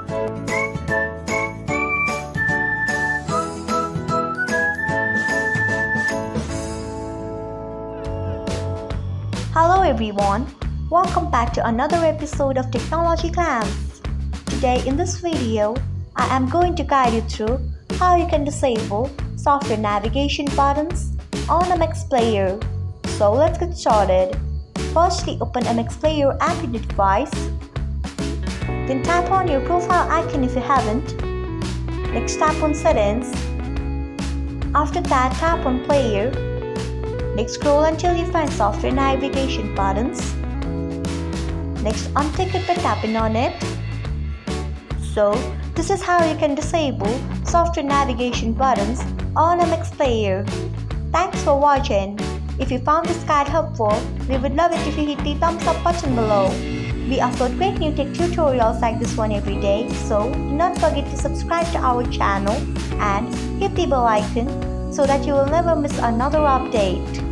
Hello everyone, welcome back to another episode of Technologyglance. Today in this video, I am going to guide you through how you can disable software navigation buttons on MX Player. So let's get started. Firstly, open MX Player app in your device. Then tap on your profile icon if you haven't. Next, tap on Settings. After that, tap on Player. Next, scroll until you find software navigation buttons. Next, untick it by tapping on it. So, this is how you can disable software navigation buttons on MX Player. Thanks for watching. If you found this guide helpful, we would love it if you hit the thumbs up button below. We upload great new tech tutorials like this one every day, so do not forget to subscribe to our channel and hit the bell icon so that you will never miss another update.